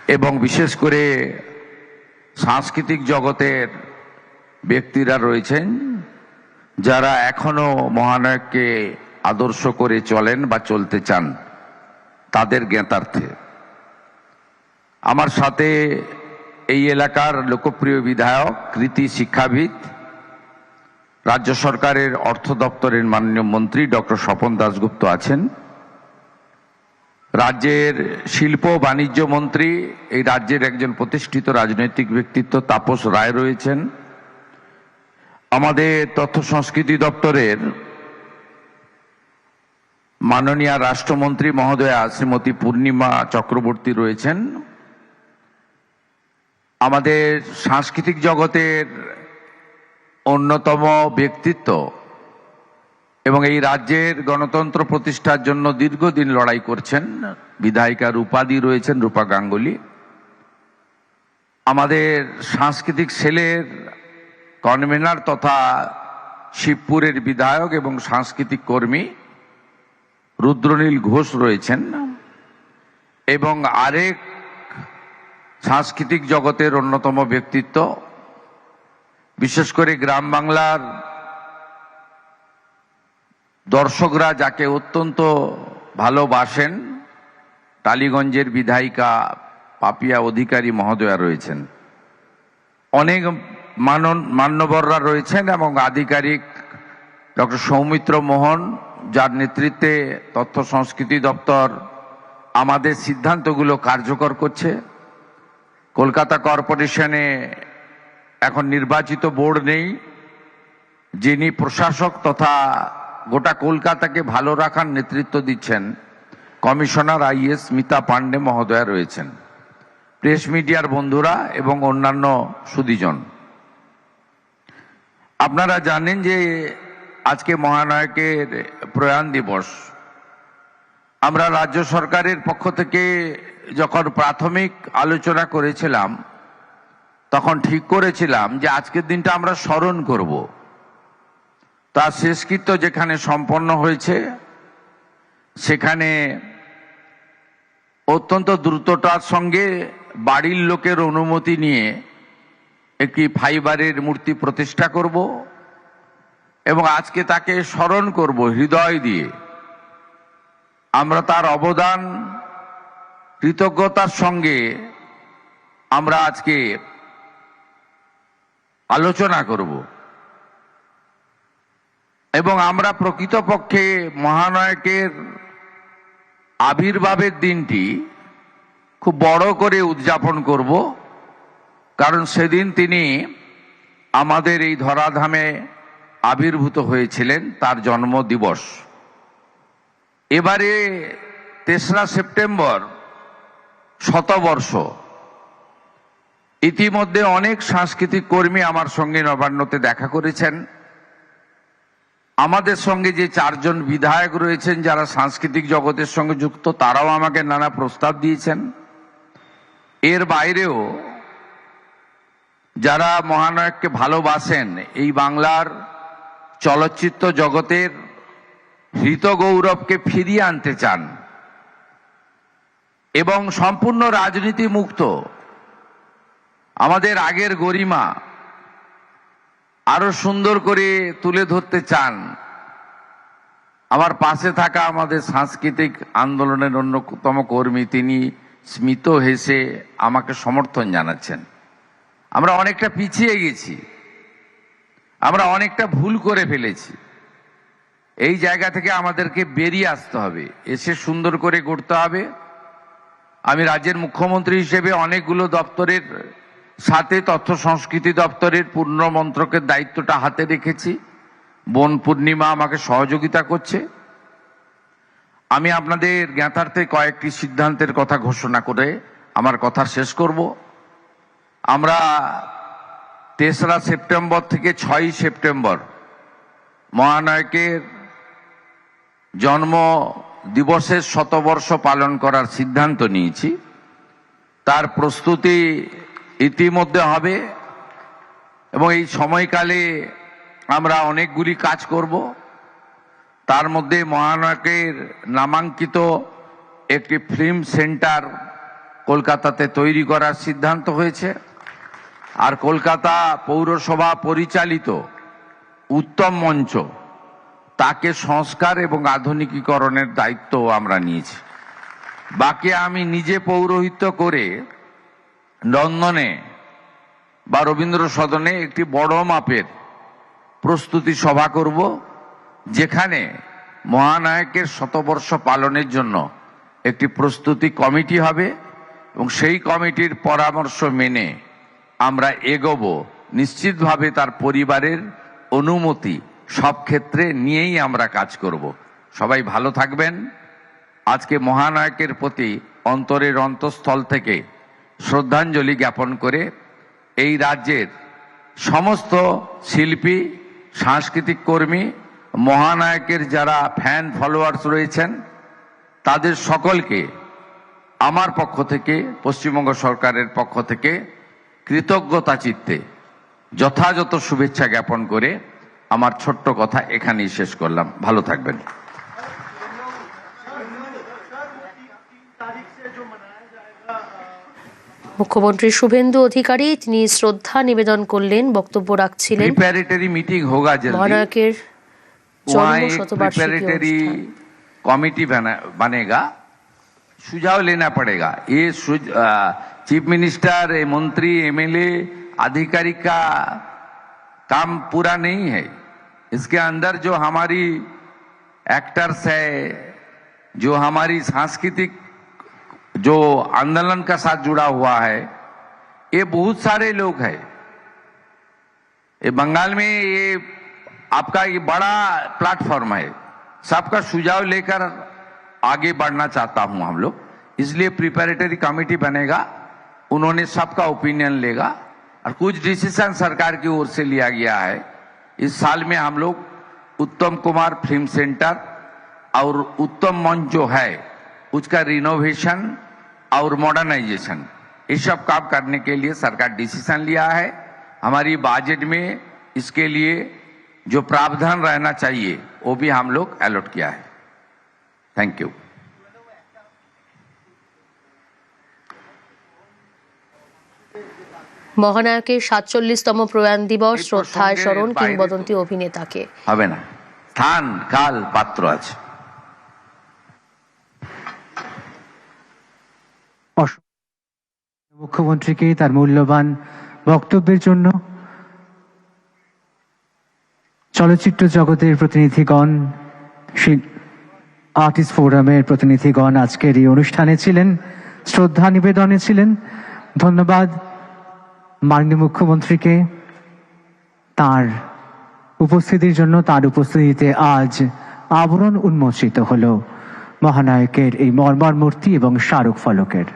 এবং বিশেষ করে সাংস্কৃতিক জগতের ব্যক্তিরা রয়েছেন যারা এখনো মহানায়ককে আদর্শ করে চলেন বা চলতে চান, তাদের জ্ঞাতার্থে আমার সাথে এই এলাকার লোকপ্রিয় বিধায়ক, কৃতি শিক্ষাবিদ, রাজ্য সরকারের অর্থ দপ্তরের মাননীয় মন্ত্রী ডক্টর স্বপন দাশগুপ্ত আছেন, রাজ্যের শিল্প বাণিজ্য মন্ত্রী, এই রাজ্যের একজন প্রতিষ্ঠিত রাজনৈতিক ব্যক্তিত্ব তাপস রায় রয়েছেন, আমাদের তথ্য সংস্কৃতি দপ্তরের মাননীয় রাষ্ট্রমন্ত্রী মহোদয়া শ্রীমতী পূর্ণিমা চক্রবর্তী রয়েছেন, আমাদের সাংস্কৃতিক জগতের অন্যতম ব্যক্তিত্ব এবং এই রাজ্যের গণতন্ত্র প্রতিষ্ঠার জন্য দীর্ঘদিন লড়াই করছেন বিধায়িকা রূপাদি রয়েছেন, রূপা গাঙ্গুলি, আমাদের সাংস্কৃতিক সেলের কনভেনার তথা শিবপুরের বিধায়ক এবং সাংস্কৃতিক কর্মী রুদ্রনীল ঘোষ রয়েছেন, এবং আরেক সাংস্কৃতিক জগতের অন্যতম ব্যক্তিত্ব, বিশেষ করে গ্রাম বাংলার দর্শকরা যাকে অত্যন্ত ভালোবাসেন, টালিগঞ্জের বিধায়িকা পাপিয়া অধিকারী মহোদয়া রয়েছেন, অনেক মান্যবররা রয়েছেন এবং আধিকারিক ডক্টর সৌমিত্র মোহন, যার নেতৃত্বে তথ্য সংস্কৃতি দপ্তর আমাদের সিদ্ধান্তগুলো কার্যকর করছে। কলকাতা কর্পোরেশনে এখন নির্বাচিত বোর্ড নেই, যিনি প্রশাসক তথা গোটা কলকাতাকে ভালো রাখার নেতৃত্ব দিচ্ছেন কমিশনার আইএস স্মিতা পান্ডে মহোদয়া রয়েছেন, প্রেস মিডিয়ার বন্ধুরা এবং অন্যান্য সুধীজন। আপনারা জানেন যে আজকে মহানায়কের প্রয়াণ দিবস। আমরা রাজ্য সরকারের পক্ষ থেকে যখন প্রাথমিক আলোচনা করেছিলাম তখন ঠিক করেছিলাম যে আজকের দিনটা আমরা স্মরণ করব। তার শেষকৃত্য যেখানে সম্পন্ন হয়েছে সেখানে অত্যন্ত দ্রুততার সঙ্গে বাড়ির লোকের অনুমতি নিয়ে একটি ফাইবারের মূর্তি প্রতিষ্ঠা করব এবং আজকে তাকে স্মরণ করব হৃদয় দিয়ে। আমরা তার অবদান কৃতজ্ঞতার সঙ্গে আমরা আজকে আলোচনা করব এবং আমরা প্রকৃতপক্ষে মহানায়কের আবির্ভাবের দিনটি খুব বড় করে উদযাপন করব, কারণ সেদিন তিনি আমাদের এই ধরাধামে আবির্ভূত হয়েছিলেন, তার জন্মদিবস। এবারে ৩রা সেপ্টেম্বর শতবর্ষ। ইতিমধ্যে অনেক সাংস্কৃতিক কর্মী আমার সঙ্গে নবান্নতে দেখা করেছেন। আমাদের সঙ্গে যে 4 জন বিধায়ক রয়েছেন যারা সাংস্কৃতিক জগতের সঙ্গে যুক্ত, তারাও আমাকে নানা প্রস্তাব দিয়েছেন। এর বাইরেও যারা মহানায়ককে ভালোবাসেন, এই বাংলার চলচ্চিত্র জগতের হৃত গৌরবকে ফিরিয়ে আনতে চান এবং সম্পূর্ণ রাজনীতি মুক্ত আমাদের আগের গরিমা আরো সুন্দর করে তুলে ধরতে চান, আমার পাশে থাকা আমাদের সাংস্কৃতিক আন্দোলনের অন্যতম কর্মী তিনি স্মিত হেসে আমাকে সমর্থন জানাচ্ছেন। আমরা অনেকটা পিছিয়ে গেছি, আমরা অনেকটা ভুল করে ফেলেছি। এই জায়গা থেকে আমাদেরকে বেরিয়ে আসতে হবে, এসে সুন্দর করে করতে হবে। আমি রাজ্যের মুখ্যমন্ত্রী হিসেবে অনেকগুলো দপ্তরের সাথে তথ্য সংস্কৃতি দপ্তরের পূর্ণ মন্ত্রকের দায়িত্বটা হাতে রেখেছি। বোন পূর্ণিমা আমাকে সহযোগিতা করছে। আমি আপনাদের জ্ঞাতার্থে কয়েকটি সিদ্ধান্তের কথা ঘোষণা করে আমার কথা শেষ করব। আমরা 3রা সেপ্টেম্বর থেকে 6ই সেপ্টেম্বর মহানায়কের জন্ম দিবসের শতবর্ষ পালন করার সিদ্ধান্ত নিয়েছি। তার প্রস্তুতি ইতিমধ্যে হবে এবং এই সময়কালে আমরা অনেকগুলি কাজ করব। তার মধ্যে মহানায়কের নামাঙ্কিত একটি ফিল্ম সেন্টার কলকাতাতে তৈরি করার সিদ্ধান্ত হয়েছে। আর কলকাতা পৌরসভা পরিচালিত উত্তম মঞ্চ তাকে সংস্কার এবং আধুনিকীকরণের দায়িত্ব আমরা নিয়েছি। বাকি আমি নিজে পৌরোহিত্য করে লন্ডনে বা রবীন্দ্র সদনে একটি বড় মাপের প্রস্তুতি সভা করব, যেখানে মহানায়কের শতবর্ষ পালনের জন্য একটি প্রস্তুতি কমিটি হবে এবং সেই কমিটির পরামর্শ মেনে আমরা এগোবো। নিশ্চিতভাবে তার পরিবারের অনুমতি সব ক্ষেত্রে নিয়েই আমরা কাজ করব। সবাই ভালো থাকবেন। আজকে মহানায়কের প্রতি অন্তরের অন্তঃস্থল থেকে শ্রদ্ধাঞ্জলি জ্ঞাপন করে এই রাজ্যের সমস্ত শিল্পী, সাংস্কৃতিক কর্মী, মহানায়কের যারা ফ্যান ফলোয়ার্স রয়েছেন তাদের সকলকে আমার পক্ষ থেকে, পশ্চিমবঙ্গ সরকারের পক্ষ থেকে কৃতজ্ঞতা চিত্তে যথাযথ শুভেচ্ছা জ্ঞাপন করে আমার ছোট্ট কথা এখানেই শেষ করলাম। ভালো থাকবেন। মুখ্যমন্ত্রী শুভেন্দু অধিকারী তিনি শ্রদ্ধা নিবেদন করলেন, বক্তব্য রাখছিলেন। प्रिपरेटरी मीटिंग होगा जल्दी, মহানায়কের वहाँ জন্ম एक শতবার্ষিকী प्रिपरेटरी অনুষ্ঠান। कमेटी बनेगा, सुझाव लेना पड़ेगा। ये चीफ मिनिस्टर, मंत्री, एमएलए, अधिकारी का काम पूरा नहीं है। इसके अंदर जो हमारी एक्टर्स है, जो हमारी सांस्कृतिक जो आंदोलन का साथ जुड़ा हुआ है, ये बहुत सारे लोग हैं। ये बंगाल में ये आपका ये बड़ा प्लेटफॉर्म है। सबका सुझाव लेकर आगे बढ़ना चाहता हूं हम लोग, इसलिए प्रिपरेटरी कमेटी बनेगा, उन्होंने सबका ओपिनियन लेगा और कुछ डिसीजन सरकार की ओर से लिया गया है। इस साल में हम लोग उत्तम कुमार फिल्म सेंटर और उत्तम मंच जो है उसका रिनोवेशन और मॉडर्नाइजेशन, ये सब काम करने के लिए सरकार डिसीजन लिया है। हमारी बजट में इसके लिए जो प्रावधान रहना चाहिए वो भी हम लोग अलॉट किया है। Thank you. মহানায়কের ৪৭তম প্রয়াণ দিবস, শ্রদ্ধায় স্মরণ কিংবদন্তি অভিনেতাকে। হবে না, স্থান কাল পাত্র আছে। মুখ্যমন্ত্রীকে তার মূল্যবান বক্তব্যের জন্য চলচ্চিত্র জগতের প্রতিনিধিগণ, আর্টিস্ট ফোরামের প্রতিনিধিগণ আজকের এই অনুষ্ঠানে ছিলেন, শ্রদ্ধা নিবেদনে ছিলেন। ধন্যবাদ মাননীয় মুখ্যমন্ত্রীকে তার উপস্থিতির জন্য। তার উপস্থিতিতে আজ আবরণ উন্মোচিত হলো মহানায়কের এই মর্মর মূর্তি এবং স্মারক ফলকের।